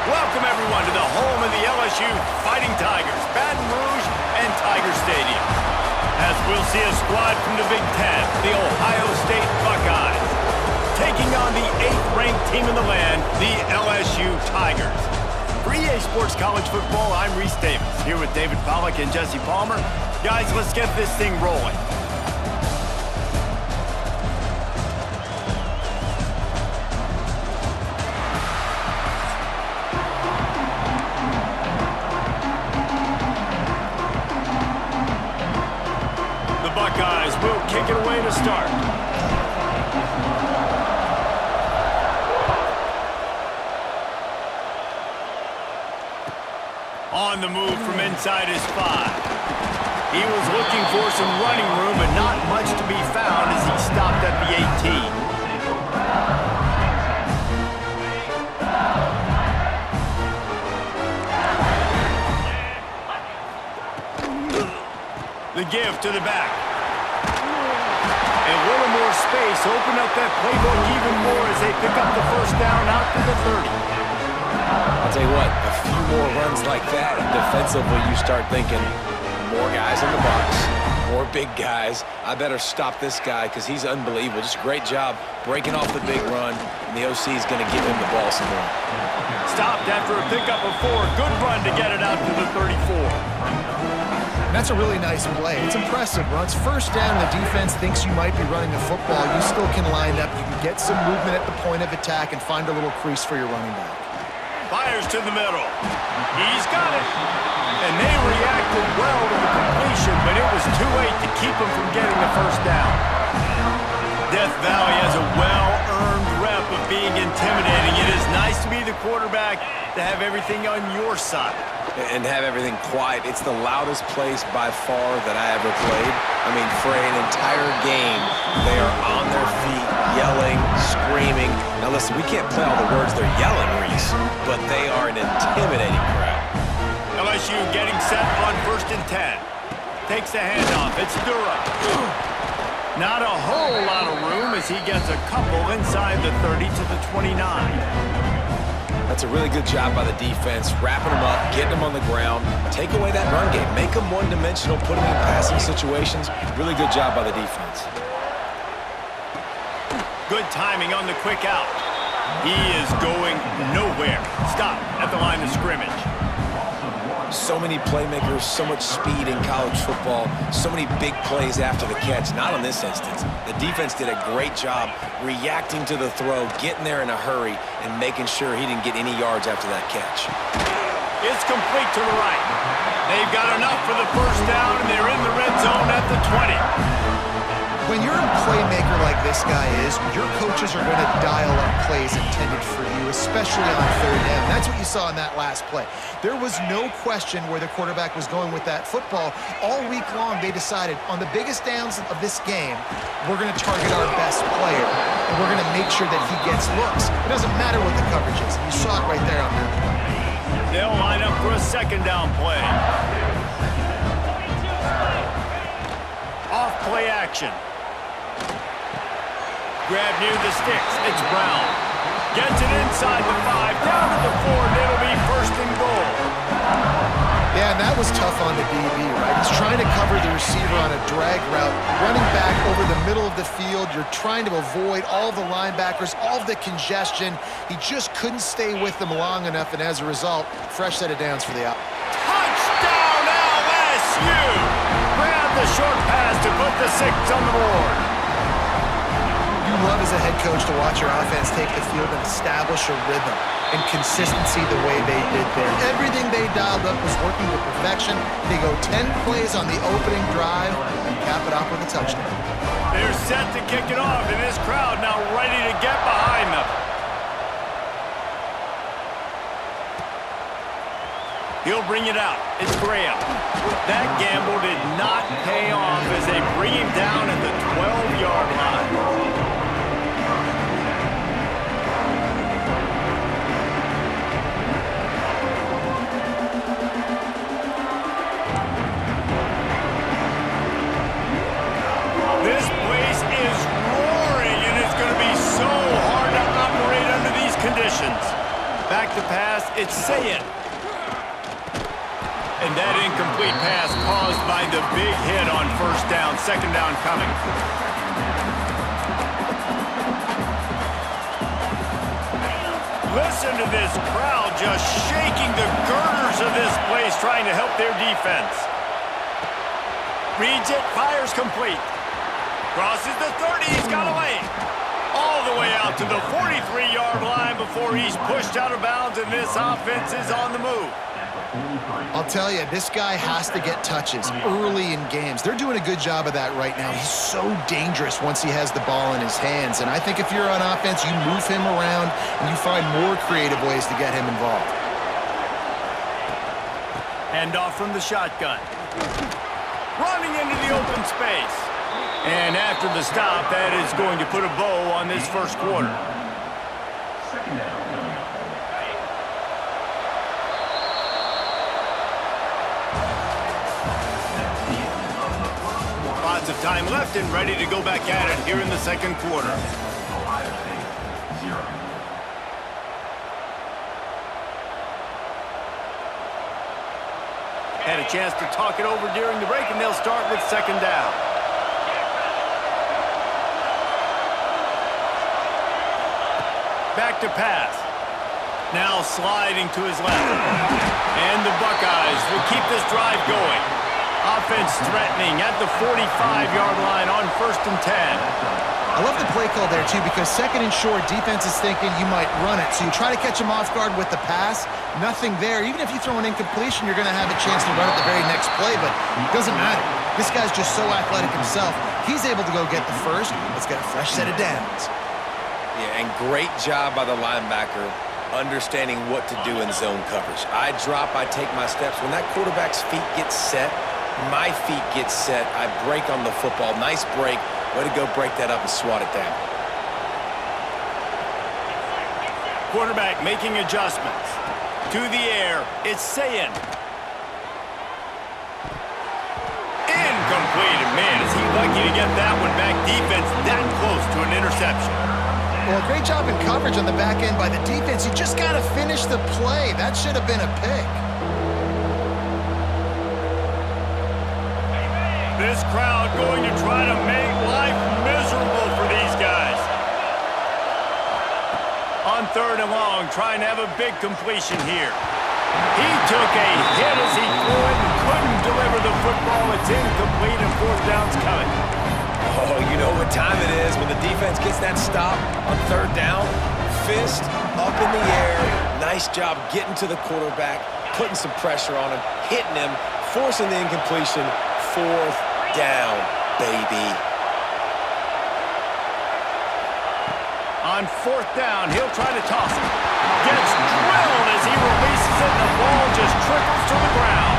Welcome, everyone, to the home of the LSU Fighting Tigers, Baton Rouge and Tiger Stadium. As we'll see a squad from the Big Ten, the Ohio State Buckeyes, taking on the 8th-ranked team in the land, the LSU Tigers. For EA Sports College Football, I'm Reese Davis, here with David Pollack and Jesse Palmer. Guys, let's get this thing rolling. Buckeyes will kick it away to start. On the move from inside his 5. He was looking for some running room, but not much to be found as he stopped at the 18. The give to the back. A little more space, open up that playbook even more as they pick up the first down out to the 30. I'll tell you what, a few more runs like that, and defensively you start thinking, more guys in the box, more big guys. I better stop this guy because he's unbelievable. Just a great job breaking off the big run, and the OC is going to give him the ball some more. Stopped after a pickup of 4. Good run to get it out to the 34. That's a really nice play. It's impressive. Once first down, the defense thinks you might be running the football. You still can line up. You can get some movement at the point of attack and find a little crease for your running back. Fires to the middle. He's got it. And they reacted well to the completion, but it was too late to keep him from getting the first down. Death Valley has a well-earned rep of being intimidating. It is nice to be the quarterback, to have everything on your side. And have everything quiet. It's the loudest place by far that I ever played. I mean, for an entire game, they are on their feet, yelling, screaming. Now listen, we can't play all the words they're yelling, Reese, but they are an intimidating crowd. LSU getting set on 1st and 10. Takes the handoff. It's Durham. Not a whole lot of room as he gets a couple inside the 30 to the 29. That's a really good job by the defense, wrapping them up, getting them on the ground, take away that run game, make them one-dimensional, put them in passing situations. Really good job by the defense. Good timing on the quick out. He is going nowhere. Stop at the line of scrimmage. So many playmakers, so much speed in college football, so many big plays after the catch. Not in this instance. The defense did a great job reacting to the throw, getting there in a hurry, and making sure he didn't get any yards after that catch. It's complete to the right. They've got enough for the first down, and they're in the red zone at the 20. When you're a playmaker like this guy is, your coaches are going to dial up plays intended for you, especially on 3rd down. That's what you saw in that last play. There was no question where the quarterback was going with that football. All week long, they decided on the biggest downs of this game, we're going to target our best player, and we're going to make sure that he gets looks. It doesn't matter what the coverage is. You saw it right there on that play. They'll line up for a 2nd down play. Off play action. Grab near the sticks. It's Brown. Gets it inside the 5, down to the 4, and it'll be 1st and goal. Yeah, and that was tough on the DB, right? He's trying to cover the receiver on a drag route, running back over the middle of the field. You're trying to avoid all the linebackers, all of the congestion. He just couldn't stay with them long enough, and as a result, fresh set of downs for the out. Touchdown, LSU! Grab the short pass to put the 6 on the board. You love as a head coach to watch your offense take the field and establish a rhythm and consistency the way they did there. Everything they dialed up was working to perfection. They go 10 plays on the opening drive and cap it off with a touchdown. They're set to kick it off, and this crowd now ready to get behind them. He'll bring it out. It's Graham. That gamble did not pay off as they bring him down at the 12-yard line. This place is roaring, and it's going to be so hard to operate under these conditions. Back to pass, it's Sayin. And that incomplete pass caused by the big hit on first down. Second down coming. Listen to this crowd just shaking the girders of this place, trying to help their defense. Reads it, fires complete. Crosses the 30, he's got away. All the way out to the 43-yard line before he's pushed out of bounds, and this offense is on the move. I'll tell you, this guy has to get touches early in games. They're doing a good job of that right now. He's so dangerous once he has the ball in his hands. And I think if you're on offense, you move him around and you find more creative ways to get him involved. Hand off from the shotgun. Running into the open space. And after the stop, that is going to put a bow on this first quarter. Second down. Lots of time left and ready to go back at it here in the second quarter. Ohio State, 0. Had a chance to talk it over during the break, and they'll start with second down. Back to pass. Now sliding to his left. And the Buckeyes will keep this drive going. Offense threatening at the 45-yard line on 1st and 10. I love the play call there, too, because second and short, defense is thinking you might run it. So you try to catch him off guard with the pass. Nothing there. Even if you throw an incompletion, you're going to have a chance to run it the very next play, but it doesn't matter. This guy's just so athletic himself. He's able to go get the first. Let's get a fresh set of downs. Yeah, and great job by the linebacker understanding what to do in zone coverage. I drop, I take my steps. When that quarterback's feet get set, my feet get set, I break on the football. Nice break. Way to go break that up and swat it down. Quarterback making adjustments. To the air, it's Sayin. Incomplete. And man, is he lucky to get that one back. Defense that close to an interception. Well, great job in coverage on the back end by the defense. You just got to finish the play. That should have been a pick. This crowd going to try to make life miserable for these guys. On 3rd and long, trying to have a big completion here. He took a hit as he threw it and couldn't deliver the football. It's incomplete and 4th down's coming. Oh, you know what time it is when the defense gets that stop on 3rd down. Fist up in the air. Nice job getting to the quarterback, putting some pressure on him, hitting him, forcing the incompletion. 4th down, baby. On 4th down, he'll try to toss it. Gets drilled as he releases it, and the ball just trickles to the ground.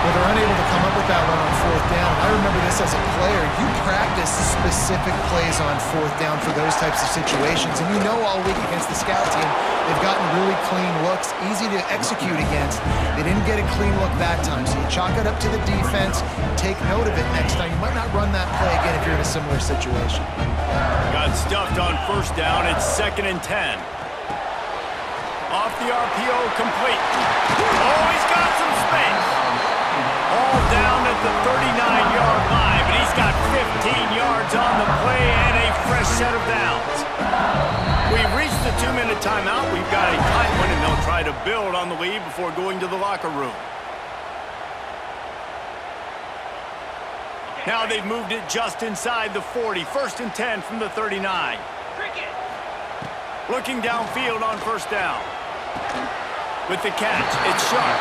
Well, they're unable to come up with that one on 4th down. I remember this as a player. You practice specific plays on 4th down for those types of situations, and you know all week against the scout team, they've gotten really clean looks, easy to execute against. They didn't get a clean look that time, so you chalk it up to the defense, take note of it next time. You might not run that play again if you're in a similar situation. Got stuffed on 1st down. It's 2nd and 10. Off the RPO, complete. Oh, he's got some space. All down at the 39-yard line, but he's got 15 yards on the play and a fresh set of downs. We've reached the 2-minute timeout. We've got a tight one, and they'll try to build on the lead before going to the locker room. Now they've moved it just inside the 40. 1st and 10 from the 39. Looking downfield on 1st down. With the catch, it's Sharp.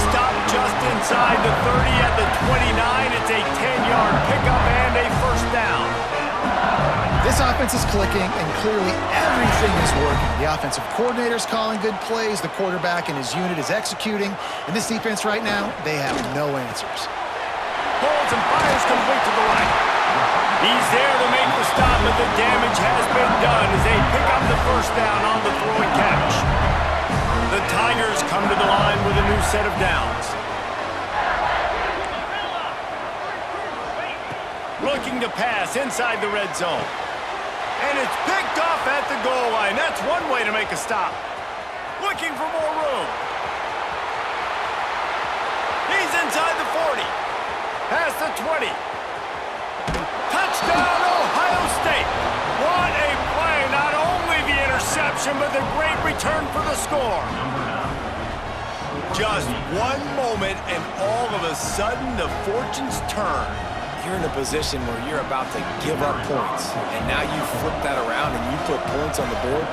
Stopped just inside the 30 at the 29. It's a 10-yard pickup and a 1st down. offense is clicking, and clearly everything is working. The offensive coordinator's calling good plays. The quarterback and his unit is executing. And this defense right now, they have no answers. Holds and fires complete to the right. He's there to make the stop, but the damage has been done as they pick up the first down on the throw and catch. The Tigers come to the line with a new set of downs. Looking to pass inside the red zone. And it's picked off at the goal line. That's one way to make a stop. Looking for more room. He's inside the 40. Past the 20. Touchdown, Ohio State. What a play. Not only the interception, but the great return for the score. Just one moment, and all of a sudden, the fortunes turn. You're in a position where you're about to give up points, and now you flip that around and you put points on the board.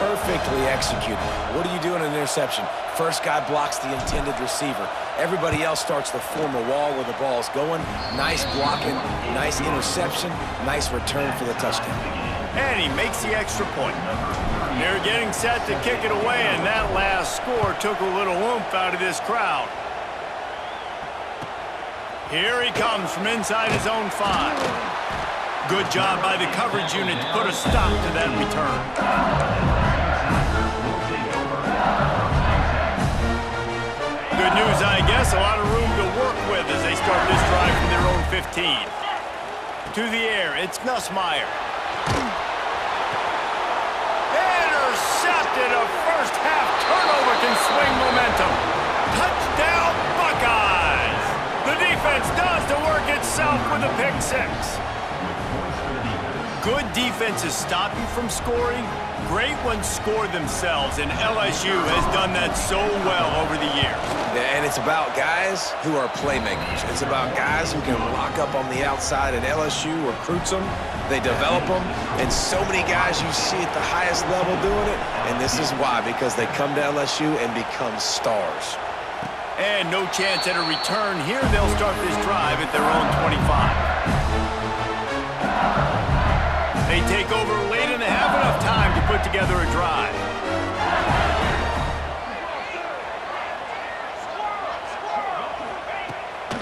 Perfectly executed. What do you do in an interception? First guy blocks the intended receiver. Everybody else starts to form a wall where the ball's going. Nice blocking, nice interception, nice return for the touchdown. And he makes the extra point. They're getting set to kick it away, and that last score took a little oomph out of this crowd. Here he comes from inside his own 5. Good job by the coverage unit to put a stop to that return. Good news, I guess. A lot of room to work with as they start this drive from their own 15. To the air, it's Nussmeier. Intercepted. A first-half turnover can swing momentum. Touchdown, Buckeyes! The defense does the work itself with a pick 6. Good defenses stop you from scoring. Great ones score themselves, and LSU has done that so well over the years. Yeah, and it's about guys who are playmakers. It's about guys who can lock up on the outside, and LSU recruits them. They develop them, and so many guys you see at the highest level doing it, and this is why, because they come to LSU and become stars. And no chance at a return here. They'll start this drive at their own 25. They take over late and they have enough time to put together a drive.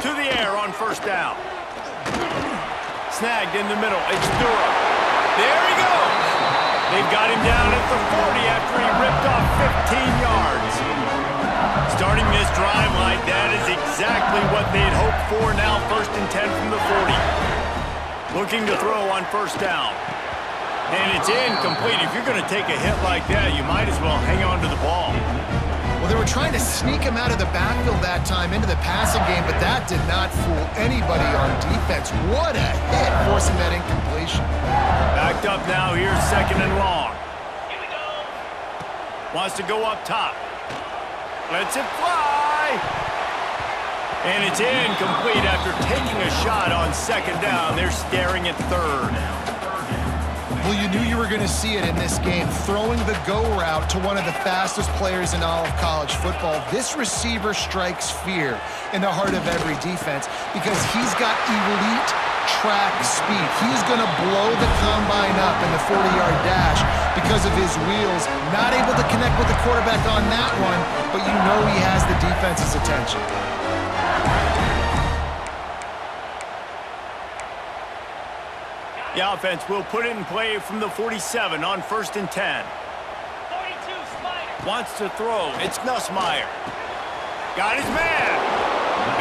To the air on first down. Snagged in the middle. It's Durham. There he goes. They've got him down at the 40 after he ripped off 15 yards. Starting this drive like that is exactly what they'd hoped for. Now 1st and 10 from the 40. Looking to throw on first down. And it's incomplete. If you're going to take a hit like that, you might as well hang on to the ball. Well, they were trying to sneak him out of the backfield that time into the passing game, but that did not fool anybody on defense. What a hit, forcing that incompletion. Backed up now. Here's 2nd and long. Here we go. Wants to go up top. Lets it fly. And it's incomplete after taking a shot on 2nd down. They're staring at 3rd. Well, you knew you were going to see it in this game, throwing the go route to one of the fastest players in all of college football. This receiver strikes fear in the heart of every defense because he's got elite track speed. He's going to blow the combine up in the 40-yard dash because of his wheels. Not able to connect with the quarterback on that one, but you know he has the defense's attention. The offense will put it in play from the 47 on 1st and 10. 42, Snyder. Wants to throw. It's Nussmeier. Got his man.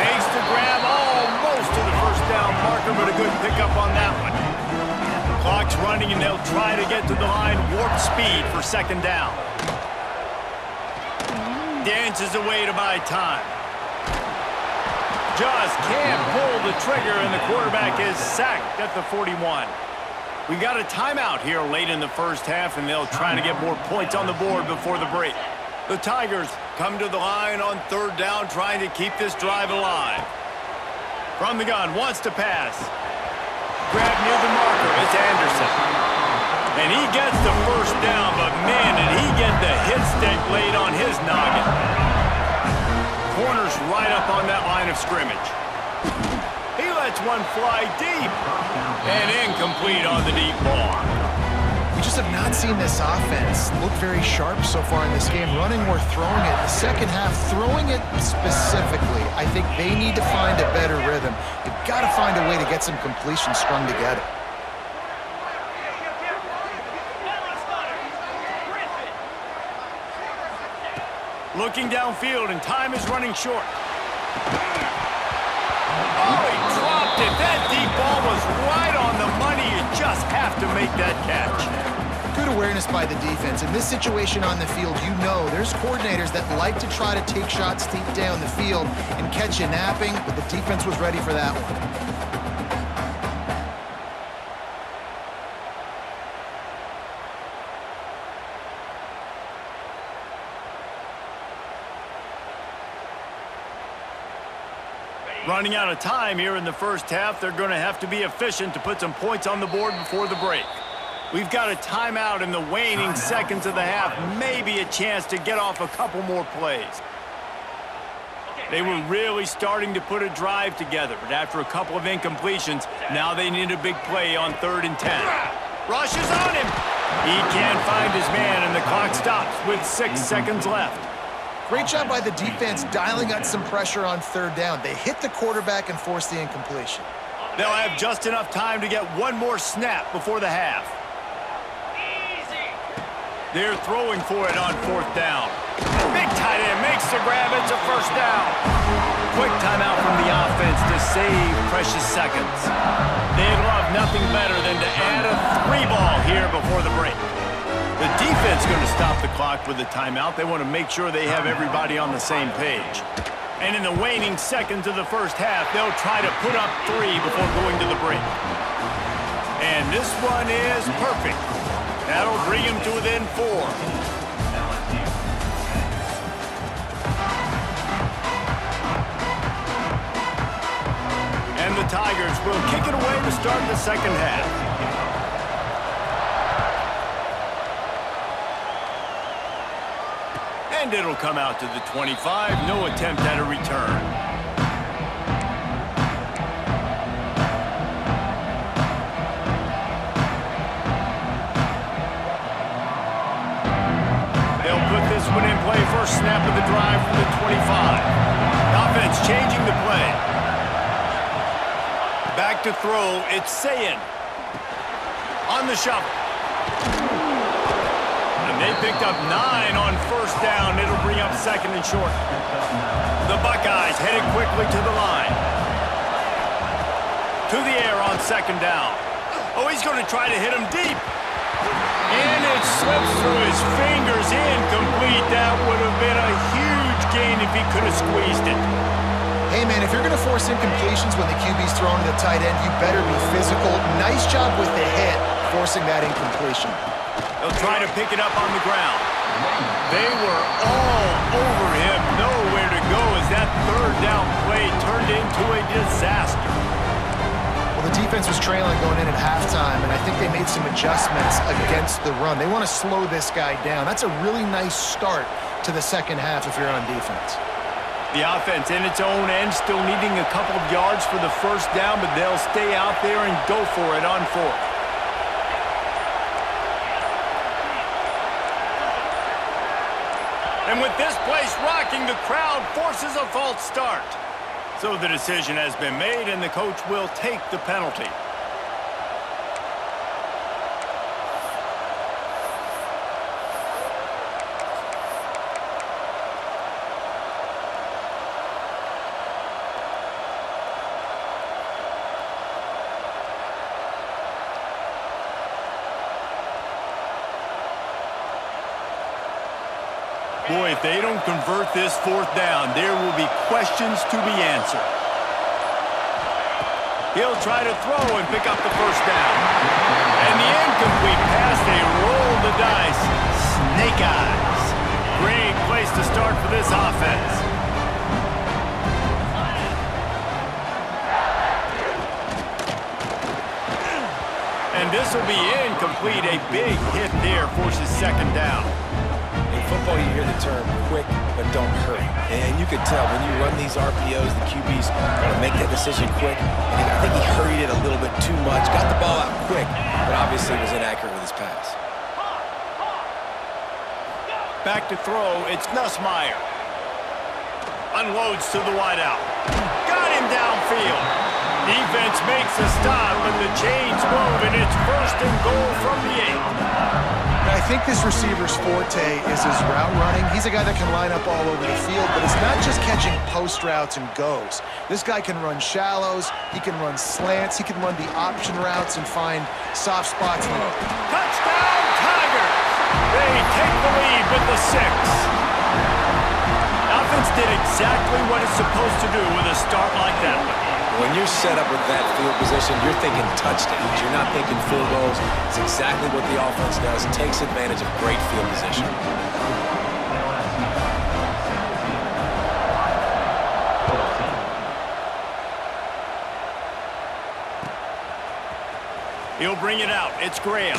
Makes the grab almost to the first down marker, but a good pickup on that one. Clock's running, and they'll try to get to the line. Warp speed for 2nd down. Dances away to buy time. Just can't pull the trigger, and the quarterback is sacked at the 41. We got a timeout here late in the first half, and they'll try to get more points on the board before the break. The Tigers come to the line on 3rd down, trying to keep this drive alive. From the gun, wants to pass. Grab near the marker, it's Anderson. And he gets the first down, but man, did he get the hit stick laid on his noggin. Corners right up on that line of scrimmage. He lets one fly deep. And incomplete on the deep ball. We just have not seen this offense look very sharp so far in this game, running or throwing it. The second half, throwing it specifically, I think they need to find a better rhythm. They've got to find a way to get some completions strung together. Looking downfield, and time is running short. Oh, he dropped it. That deep ball was right on the money. You just have to make that catch. Good awareness by the defense. In this situation on the field, you know there's coordinators that like to try to take shots deep down the field and catch you napping, but the defense was ready for that one. Running out of time here in the first half, they're going to have to be efficient to put some points on the board before the break. We've got a timeout in the waning seconds of the half, maybe a chance to get off a couple more plays. They were really starting to put a drive together, but after a couple of incompletions, now they need a big play on 3rd and 10. Rushes on him. He can't find his man, and the clock stops with 6 seconds left. Great job by the defense dialing out some pressure on 3rd down. They hit the quarterback and forced the incompletion. They'll have just enough time to get one more snap before the half. They're throwing for it on 4th down. Big tight end makes the grab. It's a 1st down. Quick timeout from the offense to save precious seconds. They'd love nothing better than to add a 3-ball here before the break. The defense going to stop the clock with a timeout. They want to make sure they have everybody on the same page. And in the waning seconds of the first half, they'll try to put up 3 before going to the break. And this one is perfect. That'll bring him to within 4. And the Tigers will kick it away to start the second half. And it'll come out to the 25. No attempt at a return. They'll put this one in play. First snap of the drive from the 25. Offense changing the play. Back to throw. It's Sayin. On the shovel. They picked up 9 on 1st down. It'll bring up 2nd and short. The Buckeyes headed quickly to the line. To the air on 2nd down. Oh, he's going to try to hit him deep. And it slips through his fingers. Incomplete. That would have been a huge gain if he could have squeezed it. Hey, man, if you're going to force incompletions when the QB's throwing to the tight end, you better be physical. Nice job with the hit, forcing that incompletion. They'll try to pick it up on the ground. They were all over him, nowhere to go as that 3rd down play turned into a disaster. Well, the defense was trailing going in at halftime, and I think they made some adjustments against the run. They want to slow this guy down. That's a really nice start to the second half if you're on defense. The offense in its own end still needing a couple of yards for the 1st down, but they'll stay out there and go for it on 4th. And with this place rocking, the crowd forces a false start. So the decision has been made, and the coach will take the penalty. Boy, if they don't convert this 4th down, there will be questions to be answered. He'll try to throw and pick up the 1st down. And the incomplete pass, they roll the dice. Snake eyes. Great place to start for this offense. And this will be incomplete. A big hit there forces 2nd down. In football, you hear the term quick, but don't hurry. And you could tell when you run these RPOs, the QB's going to make that decision quick. And I think he hurried it a little bit too much, got the ball out quick, but obviously was inaccurate with his pass. Back to throw, it's Nussmeier. Unloads to the wideout. Got him downfield. Defense makes a stop, and the chains move, and it's 1st and goal from the 8. I think this receiver's forte is his route running. He's a guy that can line up all over the field, but it's not just catching post routes and goes. This guy can run shallows, he can run slants, he can run the option routes and find soft spots. Touchdown, Tigers! They take the lead with the 6. Offense did exactly what it's supposed to do with a start like that one. When you're set up with that field position, you're thinking touchdowns. You're not thinking field goals. It's exactly what the offense does. It takes advantage of great field position. He'll bring it out. It's Graham.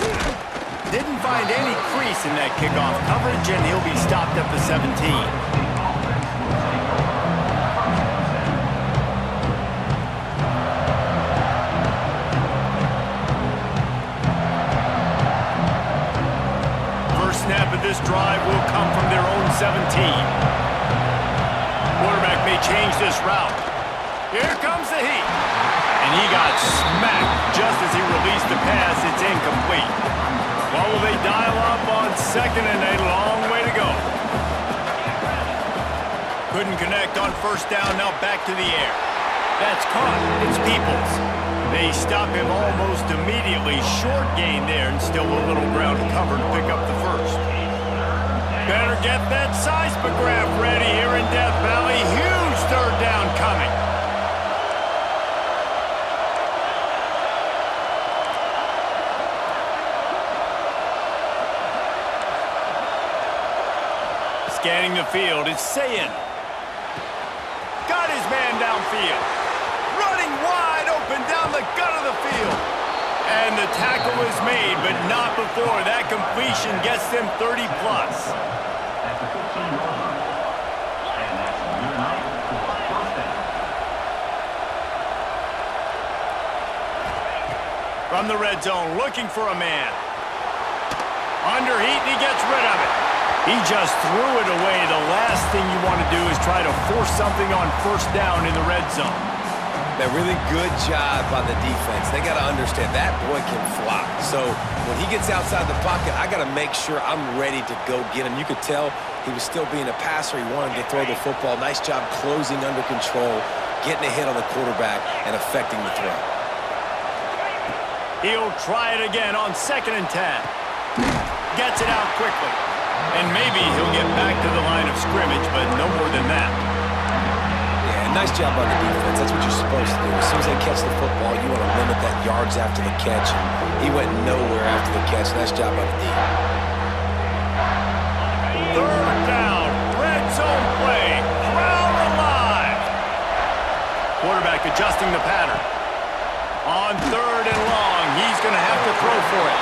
Didn't find any crease in that kickoff coverage, and he'll be stopped at the 17. Snap of this drive will come from their own 17. Quarterback may change this route. Here comes the heat. And he got smacked just as he released the pass. It's incomplete. Well, will they dial up on 2nd and a long way to go? Couldn't connect on 1st down. Now back to the air. That's caught. It's Peoples. They stop him almost immediately. Short gain there, and still a little ground to cover to pick up the 1st. Better get that seismograph ready here in Death Valley. Huge 3rd down coming. Scanning the field, it's Sayin. Got his man downfield. Running wide open down the gut of the field. And the tackle is made, but not before that completion gets them 30 plus. From the red zone, looking for a man. Under heat, and he gets rid of it. He just threw it away. The last thing you want to do is try to force something on 1st down in the red zone. A really good job by the defense. They got to understand that boy can fly. So when he gets outside the pocket, I got to make sure I'm ready to go get him. You could tell he was still being a passer. He wanted to throw the football. Nice job closing under control, getting a hit on the quarterback, and affecting the throw. He'll try it again on 2nd and 10. Gets it out quickly. And maybe he'll get back to the line of scrimmage, but no more than that. Nice job on the defense. That's what you're supposed to do. As soon as they catch the football, you want to limit that yards after the catch. And he went nowhere after the catch. Nice job on the D. 3rd down. Red zone play. Crowd alive. Quarterback adjusting the pattern. On 3rd and long, he's going to have to throw for it.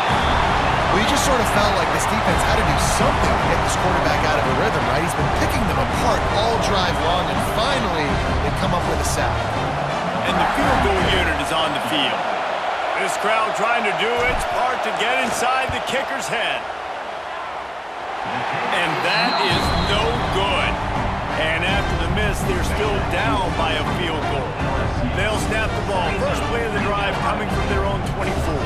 Well, you just sort of felt like this defense had to do something to get this quarterback out of a rhythm, right? He's been picking them apart all drive long, and finally they come up with a sack. And the field goal unit is on the field. This crowd trying to do its part to get inside the kicker's head. And that is no good. And after the miss, they're still down by a field goal. They'll snap the ball. First play of the drive coming from their own 24.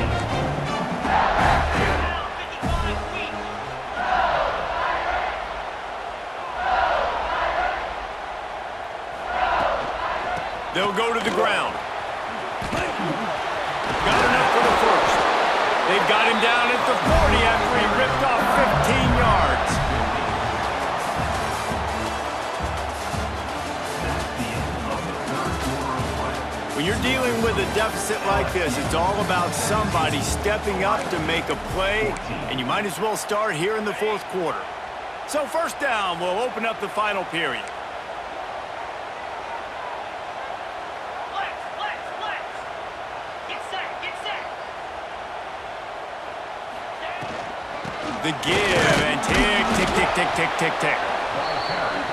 They'll go to the ground. Got enough for the 1st. They've got him down at the 40 after he ripped off 15 yards. When you're dealing with a deficit like this, it's all about somebody stepping up to make a play, and you might as well start here in the 4th quarter. So 1st down will open up the final period. The give, and tick, tick, tick, tick, tick, tick, tick.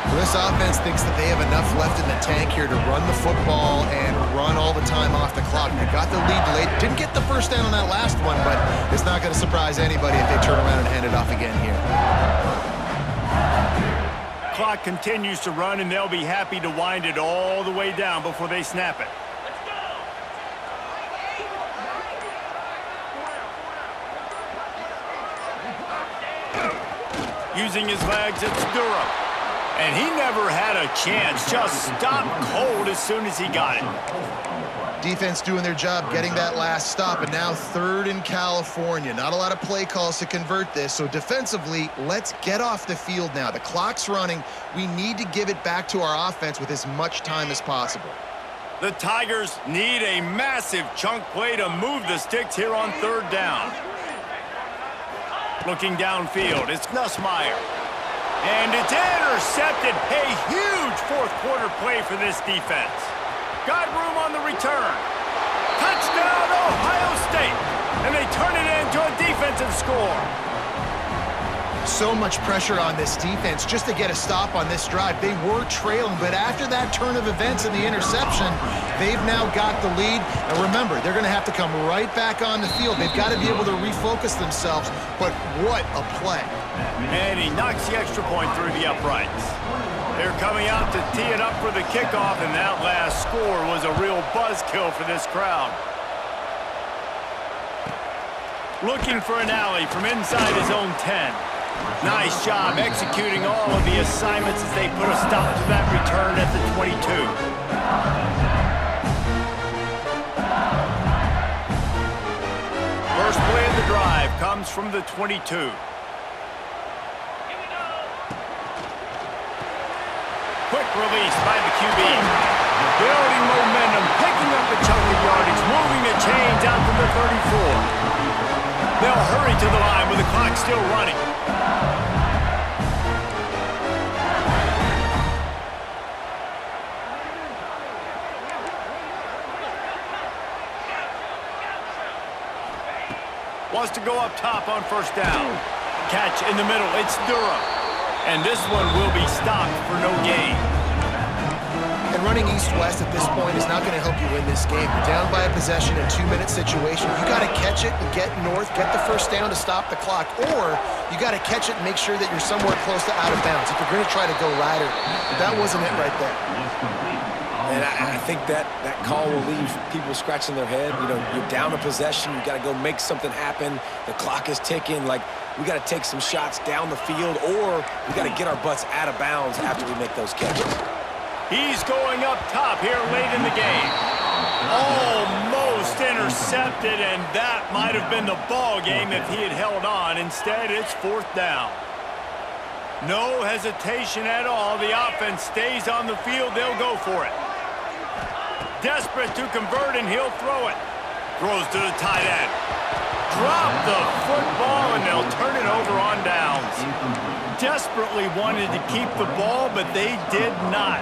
Well, this offense thinks that they have enough left in the tank here to run the football and run all the time off the clock. They got the lead late. Didn't get the 1st down on that last one, but it's not going to surprise anybody if they turn around and hand it off again here. Clock continues to run, and they'll be happy to wind it all the way down before they snap it. Using his legs, it's Durham. And he never had a chance. Just stopped cold as soon as he got it. Defense doing their job getting that last stop, and now 3rd in California. Not a lot of play calls to convert this, so defensively, let's get off the field now. The clock's running. We need to give it back to our offense with as much time as possible. The Tigers need a massive chunk play to move the sticks here on 3rd down. Looking downfield, it's Nussmeier. And it's intercepted. A huge 4th quarter play for this defense. Got room on the return. Touchdown, Ohio State. And they turn it into a defensive score. So much pressure on this defense just to get a stop on this drive. They were trailing, but after that turn of events and the interception, they've now got the lead. And remember, they're going to have to come right back on the field. They've got to be able to refocus themselves, but what a play. And he knocks the extra point through the uprights. They're coming out to tee it up for the kickoff, and that last score was a real buzzkill for this crowd. Looking for an alley from inside his own 10. Nice job executing all of the assignments as they put a stop to that return at the 22. First play of the drive comes from the 22. Quick release by the QB. Building momentum, picking up a chunk of yardage, moving the chains out to the 34. They'll hurry to the line with the clock still running. Wants to go up top on 1st down. Catch in the middle, it's Durham. And this one will be stopped for no gain. And running east-west at this point is not going to help you win this game. You're down by a possession in a 2-minute situation. You got to catch it and get north, get the 1st down to stop the clock, or you got to catch it and make sure that you're somewhere close to out of bounds if you're going to try to go laterally. But that wasn't it right there. And I think that call will leave people scratching their head. You know, you're down a possession. You got to go make something happen. The clock is ticking. Like, we got to take some shots down the field, or we got to get our butts out of bounds after we make those catches. He's going up top here late in the game. Almost intercepted, and that might have been the ball game if he had held on. Instead, it's 4th down. No hesitation at all. The offense stays on the field. They'll go for it. Desperate to convert, and he'll throw it. Throws to the tight end. Drop the football, and they'll turn it over on downs. Desperately wanted to keep the ball, but they did not.